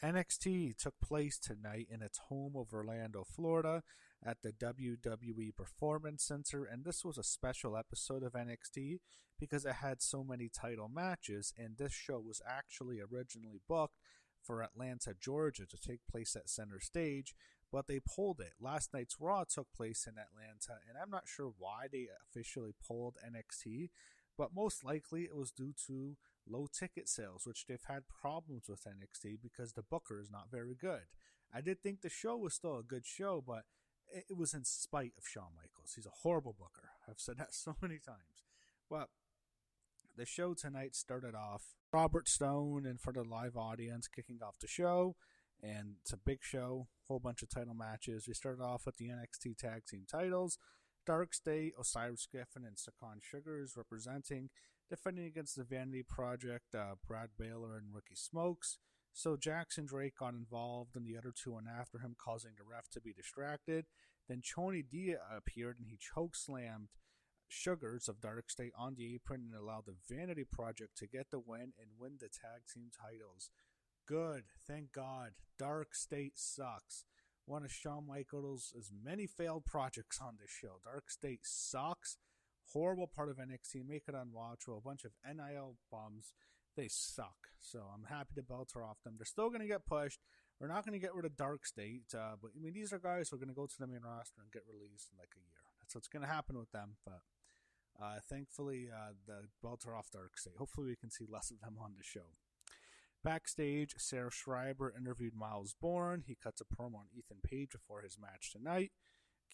NXT took place tonight in its home of Orlando, Florida at the WWE Performance Center, and this was a special episode of NXT because it had so many title matches, and this show was actually originally booked for Atlanta, Georgia to take place at Center Stage, but they pulled it. Last night's Raw took place in Atlanta, and I'm not sure why they officially pulled NXT, but most likely it was due to low ticket sales, which they've had problems with NXT because the booker is not very good. I did think the show was still a good show, but it was in spite of Shawn Michaels. He's a horrible booker. I've said that so many times. But the show tonight started off Robert Stone in front of the live audience kicking off the show, and it's a big show, whole bunch of title matches. We started off with the NXT Tag Team titles. Dark State, Osiris Griffin, and Sakon Sugars representing, defending against the Vanity Project, Brad Baylor and Ricky Smokes. So Jackson Drake got involved, and the other two went after him, causing the ref to be distracted. Then Tony D appeared, and he chokeslammed Sugars of Dark State on the apron and allowed the Vanity Project to get the win and win the tag team titles. Good, thank God. Dark State sucks. One of Shawn Michaels' many failed projects on this show. Dark State sucks. Horrible part of NXT. Make it unwatchable. A bunch of NIL bums. They suck. So I'm happy to belt her off them. They're still going to get pushed. We're not going to get rid of Dark State. But I mean, these are guys who are going to go to the main roster and get released in like a year. That's what's going to happen with them. But thankfully, the belt her off Dark State. Hopefully we can see less of them on the show. Backstage, Sarah Schreiber interviewed Miles Bourne. He cuts a promo on Ethan Page before his match tonight.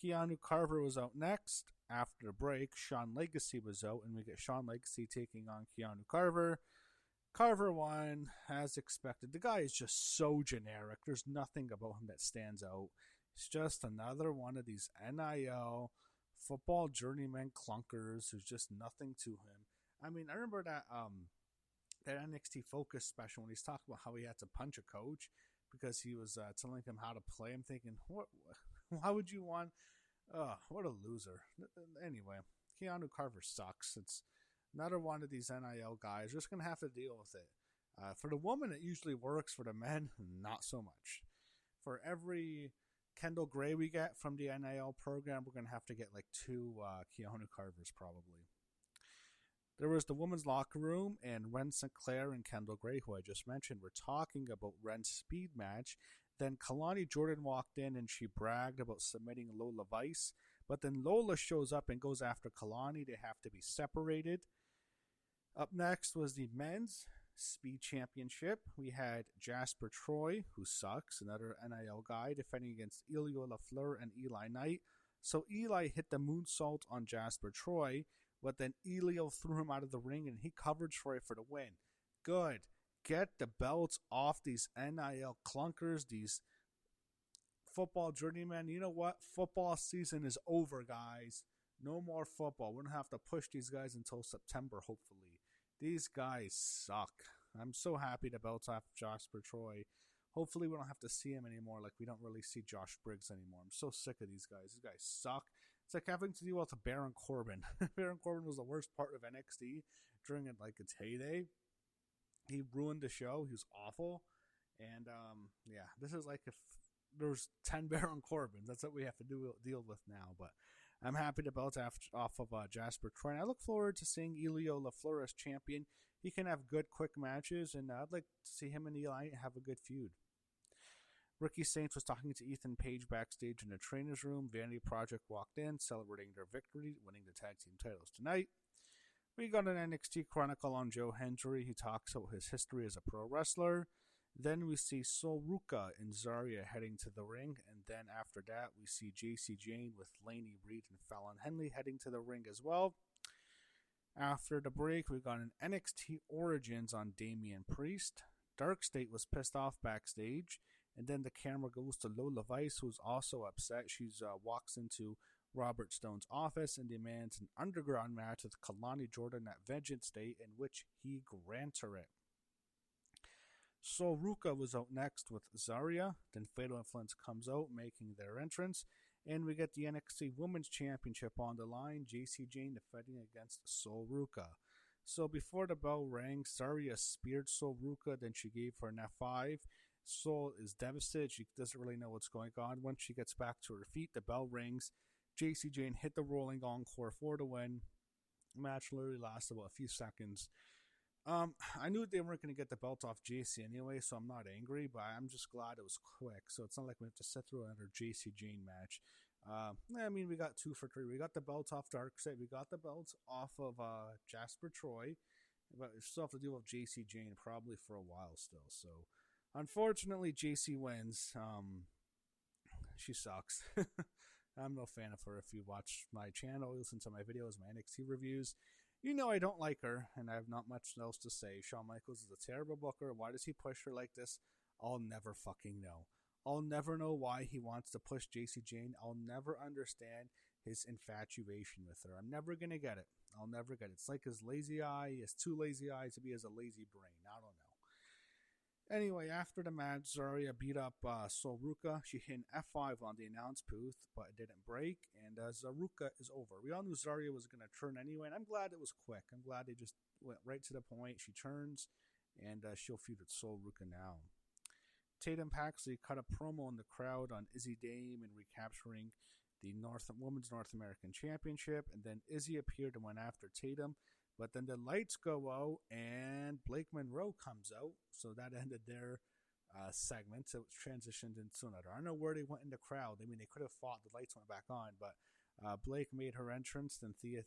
Keanu Carver was out next. After the break, Shawn Legacy was out, and we get Shawn Legacy taking on Keanu Carver. Carver won, as expected. The guy is just so generic. There's nothing about him that stands out. He's just another one of these NIL football journeyman clunkers who's just nothing to him. I mean, I remember that NXT Focus special when he's talking about how he had to punch a coach because he was telling him how to play. I'm thinking, why would you want... what a loser. Anyway, Keanu Carver sucks. It's another one of these NIL guys. You're just going to have to deal with it. For the woman, it usually works. For the men, not so much. For every Kendall Gray we get from the NIL program, we're going to have to get like two Keanu Carvers probably. There was the women's locker room, and Ren Sinclair and Kendall Gray, who I just mentioned, were talking about Ren's speed match. Then Kalani Jordan walked in, and she bragged about submitting Lola Vice. But then Lola shows up and goes after Kalani. They have to be separated. Up next was the men's speed championship. We had Jasper Troy, who sucks, another NIL guy, defending against Elio LaFleur and Eli Knight. So Eli hit the moonsault on Jasper Troy, but then Elio threw him out of the ring, and he covered Troy for the win. Good. Get the belts off these NIL clunkers, these football journeymen. You know what? Football season is over, guys. No more football. We don't have to push these guys until September, hopefully. These guys suck. I'm so happy to belt off Jasper Troy. Hopefully we don't have to see him anymore, like we don't really see Josh Briggs anymore. I'm so sick of these guys. These guys suck. It's like having to deal with Baron Corbin. Baron Corbin was the worst part of NXT during its heyday. He ruined the show. He was awful. And this is like if there's 10 Baron Corbins. That's what we have to deal with now. But I'm happy to belt off of Jasper Troy. And I look forward to seeing Elio LaFleur as champion. He can have good, quick matches, and I'd like to see him and Eli have a good feud. Ricky Saints was talking to Ethan Page backstage in the trainer's room. Vanity Project walked in, celebrating their victory, winning the tag team titles tonight. We got an NXT Chronicle on Joe Hendry. He talks about his history as a pro wrestler. Then we see Sol Ruca and Zarya heading to the ring. And then after that, we see JC Jane with Laney Reed and Fallon Henley heading to the ring as well. After the break, we got an NXT Origins on Damian Priest. Dark State was pissed off backstage. And then the camera goes to Lola Vice, who's also upset. She walks into Robert Stone's office and demands an underground match with Kalani Jordan at Vengeance Day, in which he grants her it. Sol Ruca was out next with Zarya. Then Fatal Influence comes out, making their entrance. And we get the NXT Women's Championship on the line. JC Jane defending against Sol Ruca. So before the bell rang, Zarya speared Sol Ruca, then she gave her an F5. Soul is devastated. She doesn't really know what's going on. Once she gets back to her feet, the bell rings. JC Jane hit the rolling encore for the win. The match literally lasted about a few seconds. I knew they weren't going to get the belt off JC anyway, so I'm not angry, but I'm just glad it was quick. So it's not like we have to sit through another JC Jane match. I mean, we got 2 for 3. We got the belt off Darkseid. We got the belts off of Jasper Troy. But we still have to deal with JC Jane probably for a while still. So, unfortunately, JC wins. She sucks. I'm no fan of her. If you watch my channel, listen to my videos, my NXT reviews, you know I don't like her, and I have not much else to say. Shawn Michaels is a terrible booker. Why does he push her like this? I'll never fucking know. I'll never know why he wants to push JC Jane. I'll never understand his infatuation with her. I'm never going to get it. I'll never get it. It's like his lazy eye. He has 2 lazy eyes to be as a lazy brain. I don't know. Anyway, after the match, Zarya beat up Sol Ruka. She hit an F5 on the announce booth, but it didn't break, and Zaruka is over. We all knew Zarya was going to turn anyway, and I'm glad it was quick. I'm glad they just went right to the point. She turns, and she'll feud with Sol Ruka now. Tatum Paxley cut a promo in the crowd on Izzy Dame and recapturing the Women's North American Championship, and then Izzy appeared and went after Tatum. But then the lights go out, and Blake Monroe comes out. So that ended their segment. So it transitioned into another. I don't know where they went in the crowd. I mean, they could have fought. The lights went back on. But Blake made her entrance. Then Thea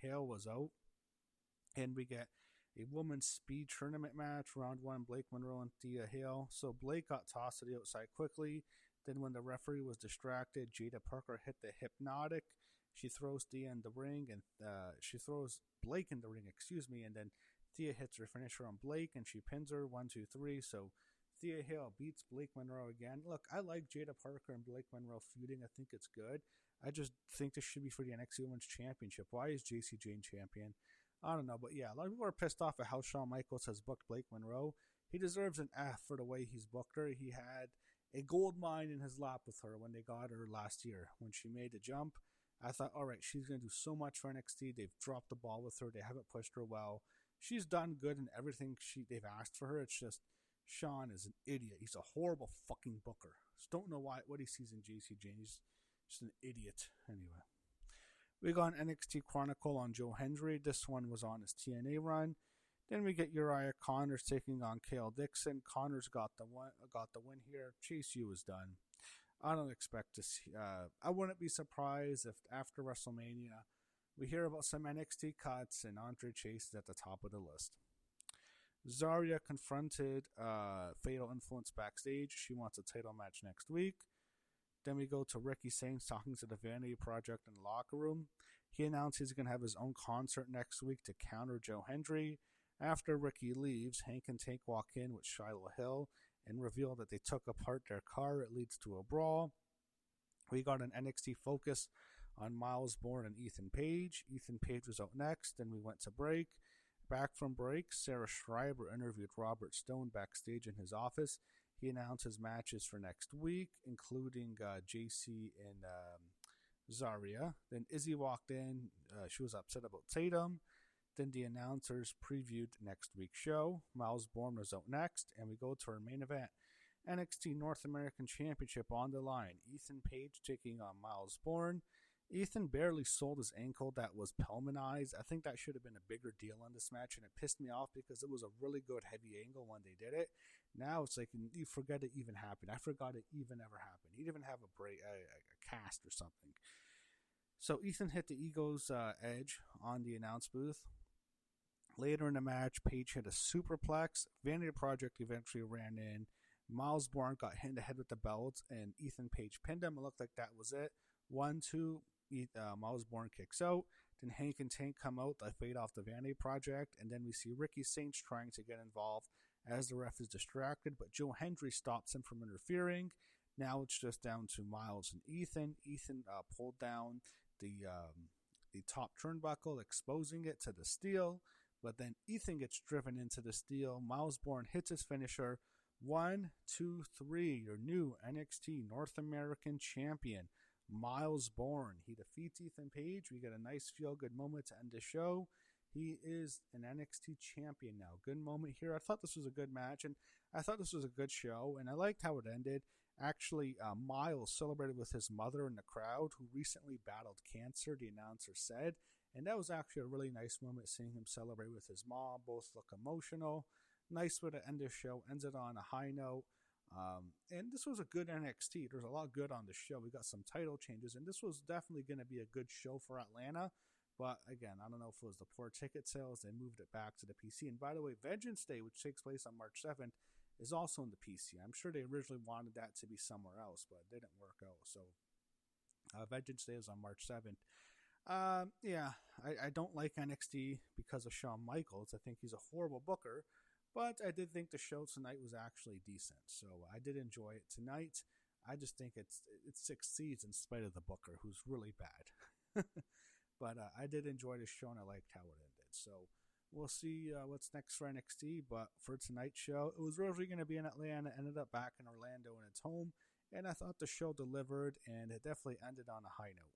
Hale was out. And we get a women's speed tournament match. Round 1, Blake Monroe and Thea Hale. So Blake got tossed to the outside quickly. Then when the referee was distracted, Jada Parker hit the hypnotic. She throws Thea in the ring, and she throws Blake in the ring, and then Thea hits her finisher on Blake, and she pins her 1, 2, 3. So Thea Hale beats Blake Monroe again. Look, I like Jada Parker and Blake Monroe feuding. I think it's good. I just think this should be for the NXT Women's Championship. Why is JC Jane champion? I don't know, but yeah, a lot of people are pissed off at how Shawn Michaels has booked Blake Monroe. He deserves an F for the way he's booked her. He had a gold mine in his lap with her when they got her last year. When she made the jump, I thought, all right, she's going to do so much for NXT. They've dropped the ball with her. They haven't pushed her well. She's done good in everything they've asked for her. It's just Shawn is an idiot. He's a horrible fucking booker. Just don't know what he sees in JC Jane. He's just an idiot. Anyway, we got an NXT Chronicle on Joe Hendry. This one was on his TNA run. Then we get Uriah Connors taking on Kale Dixon. Connors got the win here. Chase U is done. I don't expect to see. I wouldn't be surprised if after WrestleMania we hear about some NXT cuts and Andre Chase is at the top of the list. Zarya confronted Fatal Influence backstage. She wants a title match next week. Then we go to Ricky Sainz talking to the Vanity Project in the locker room. He announced he's going to have his own concert next week to counter Joe Hendry. After Ricky leaves, Hank and Tank walk in with Shiloh Hill and reveal that they took apart their car. It leads to a brawl. We got an NXT focus on Miles Bourne and Ethan Page. Ethan Page was out next, then we went to break. Back from break, Sarah Schreiber interviewed Robert Stone backstage in his office. He announced his matches for next week, including JC and Zarya. Then Izzy walked in. She was upset about Tatum. Then the announcers previewed next week's show. Miles Bourne was out next, and we go to our main event. NXT North American Championship on the line. Ethan Page taking on Miles Bourne. Ethan barely sold his ankle that was Pillmanized. I think that should have been a bigger deal on this match, and it pissed me off because it was a really good heavy angle when they did it. Now it's like you forget it even happened. I forgot it even ever happened. He didn't even have a cast or something. So Ethan hit the Ego's edge on the announce booth. Later in the match, Page hit a superplex. Vanity Project eventually ran in. Miles Bourne got hit in the head with the belt, and Ethan Page pinned him. It looked like that was it. 1, 2, Miles Bourne kicks out. Then Hank and Tank come out. They fade off the Vanity Project, and then we see Ricky Sainz trying to get involved as the ref is distracted, but Joe Hendry stops him from interfering. Now it's just down to Miles and Ethan. Ethan pulled down the top turnbuckle, exposing it to the steel. But then Ethan gets driven into the steel. Miles Bourne hits his finisher. 1, 2, 3. Your new NXT North American Champion, Miles Bourne. He defeats Ethan Page. We get a nice feel-good moment to end the show. He is an NXT champion now. Good moment here. I thought this was a good match, and I thought this was a good show, and I liked how it ended. Actually, Miles celebrated with his mother in the crowd, who recently battled cancer, the announcer said. And that was actually a really nice moment, seeing him celebrate with his mom. Both look emotional. Nice way to end the show. Ends it on a high note. And this was a good NXT. There's a lot good on the show. We got some title changes, and this was definitely going to be a good show for Atlanta. But again, I don't know if it was the poor ticket sales. They moved it back to the PC. And by the way, Vengeance Day, which takes place on March 7th, is also in the PC. I'm sure they originally wanted that to be somewhere else, but it didn't work out. So Vengeance Day is on March 7th. Yeah, I don't like NXT because of Shawn Michaels. I think he's a horrible booker, but I did think the show tonight was actually decent. So I did enjoy it tonight. I just think it succeeds in spite of the booker, who's really bad. But I did enjoy the show, and I liked how it ended. So we'll see what's next for NXT. But for tonight's show, it was originally going to be in Atlanta, ended up back in Orlando in its home. And I thought the show delivered, and it definitely ended on a high note.